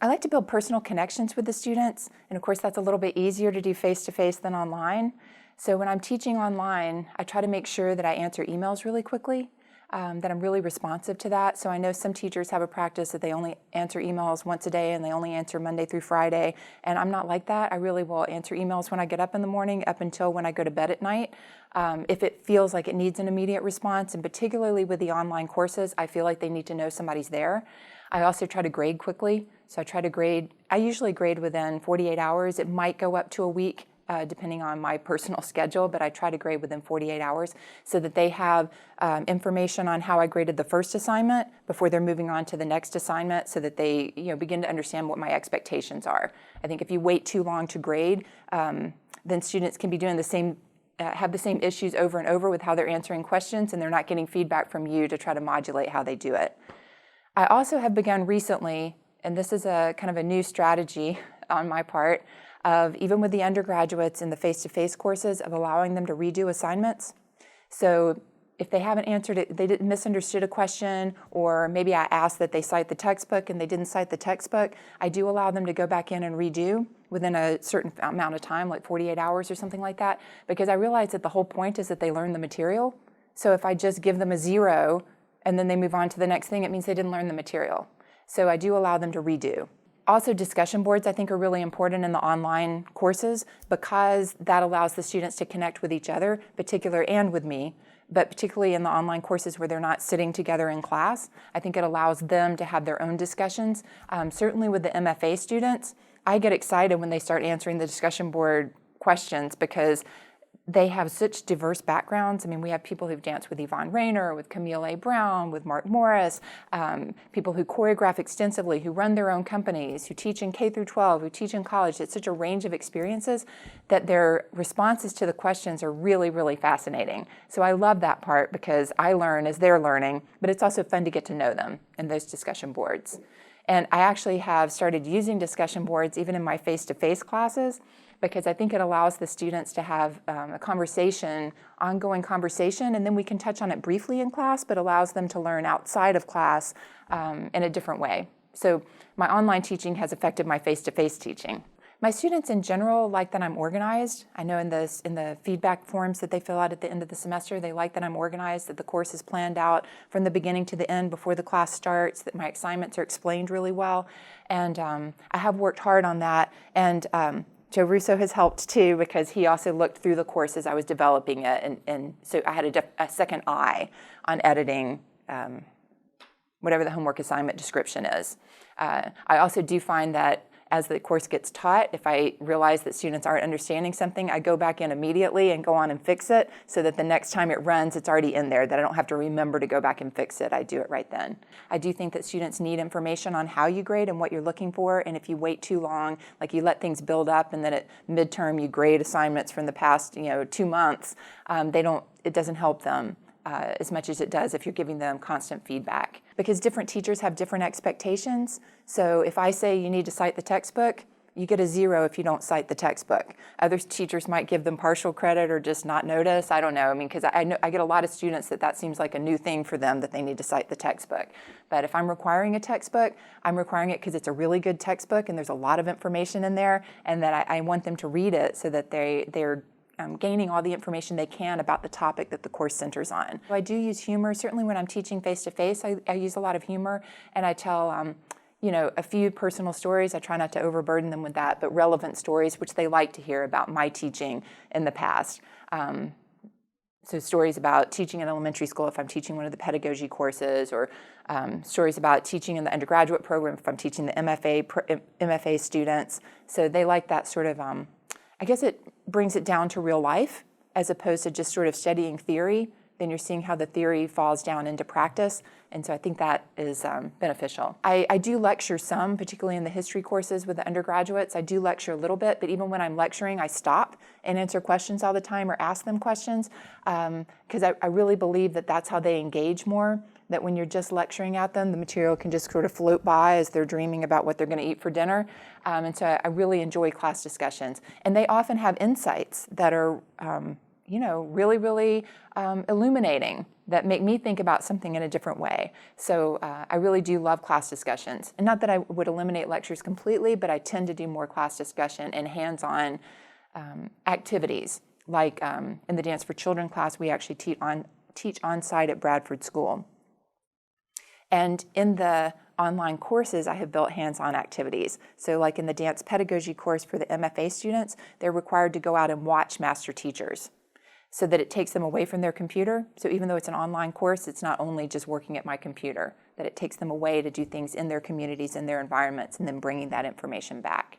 I like to build personal connections with the students, and of course that's a little bit easier to do face-to-face than online. So when I'm teaching online, I try to make sure that I answer emails really quickly, that I'm really responsive to that. So I know some teachers have a practice that they only answer emails once a day and they only answer Monday through Friday, and I'm not like that. I really will answer emails when I get up in the morning up until when I go to bed at night. If it feels like it needs an immediate response, and particularly with the online courses, I feel like they need to know somebody's there. I also try to grade quickly. So I usually grade within 48 hours. It might go up to a week, depending on my personal schedule, but I try to grade within 48 hours so that they have information on how I graded the first assignment before they're moving on to the next assignment, so that they begin to understand what my expectations are. I think if you wait too long to grade, then students can be doing have the same issues over and over with how they're answering questions, and they're not getting feedback from you to try to modulate how they do it. I also have begun recently, and this is a kind of a new strategy on my part, of even with the undergraduates in the face-to-face courses, of allowing them to redo assignments. So if they haven't answered it, they misunderstood a question, or maybe I asked that they cite the textbook and they didn't cite the textbook, I do allow them to go back in and redo within a certain amount of time, like 48 hours or something like that, because I realize that the whole point is that they learn the material. So if I just give them a 0 and then they move on to the next thing, it means they didn't learn the material. So I do allow them to redo. Also, discussion boards I think are really important in the online courses, because that allows the students to connect with each other, and with me, but particularly in the online courses where they're not sitting together in class. I think it allows them to have their own discussions. Certainly with the MFA students, I get excited when they start answering the discussion board questions, because they have such diverse backgrounds. I mean, we have people who've danced with Yvonne Rainer, with Camille A. Brown, with Mark Morris, people who choreograph extensively, who run their own companies, who teach in K through 12, who teach in college. It's such a range of experiences that their responses to the questions are really, really fascinating. So I love that part, because I learn as they're learning, but it's also fun to get to know them in those discussion boards. And I actually have started using discussion boards even in my face-to-face classes, because I think it allows the students to have a conversation, ongoing conversation, and then we can touch on it briefly in class, but allows them to learn outside of class in a different way. So my online teaching has affected my face-to-face teaching. My students in general like that I'm organized. I know in the feedback forms that they fill out at the end of the semester, they like that I'm organized, that the course is planned out from the beginning to the end before the class starts, that my assignments are explained really well. And I have worked hard on that. And Joe Russo has helped too, because he also looked through the course as I was developing it. And so I had a second eye on editing whatever the homework assignment description is. I also do find that as the course gets taught, if I realize that students aren't understanding something, I go back in immediately and go on and fix it, so that the next time it runs, it's already in there, that I don't have to remember to go back and fix it. I do it right then. I do think that students need information on how you grade and what you're looking for, and if you wait too long, like you let things build up and then at midterm you grade assignments from the past 2 months, it doesn't help them as much as it does if you're giving them constant feedback. Because different teachers have different expectations. So if I say you need to cite the textbook, you get a 0 if you don't cite the textbook. Other teachers might give them partial credit or just not notice. I don't know. I mean, because I get a lot of students that seems like a new thing for them, that they need to cite the textbook. But if I'm requiring a textbook, I'm requiring it because it's a really good textbook and there's a lot of information in there, and that I want them to read it so that they're gaining all the information they can about the topic that the course centers on. I do use humor. Certainly when I'm teaching face-to-face, I use a lot of humor, and I tell a few personal stories. I try not to overburden them with that, but relevant stories which they like to hear about my teaching in the past. So stories about teaching in elementary school if I'm teaching one of the pedagogy courses, or stories about teaching in the undergraduate program if I'm teaching the MFA students. So they like that sort of, I guess it brings it down to real life as opposed to just sort of studying theory. Then you're seeing how the theory falls down into practice. And so I think that is beneficial. I do lecture some, particularly in the history courses with the undergraduates. I do lecture a little bit, but even when I'm lecturing, I stop and answer questions all the time or ask them questions, because I really believe that that's how they engage more. That when you're just lecturing at them, the material can just sort of float by as they're dreaming about what they're going to eat for dinner. And so I really enjoy class discussions. And they often have insights that are really illuminating, that make me think about something in a different way. So I really do love class discussions. And not that I would eliminate lectures completely, but I tend to do more class discussion and hands-on activities. Like in the Dance for Children class, we actually teach on-site at Bradford School. And in the online courses, I have built hands-on activities. So like in the dance pedagogy course for the MFA students, they're required to go out and watch master teachers so that it takes them away from their computer. So even though it's an online course, it's not only just working at my computer, that it takes them away to do things in their communities, in their environments, and then bringing that information back.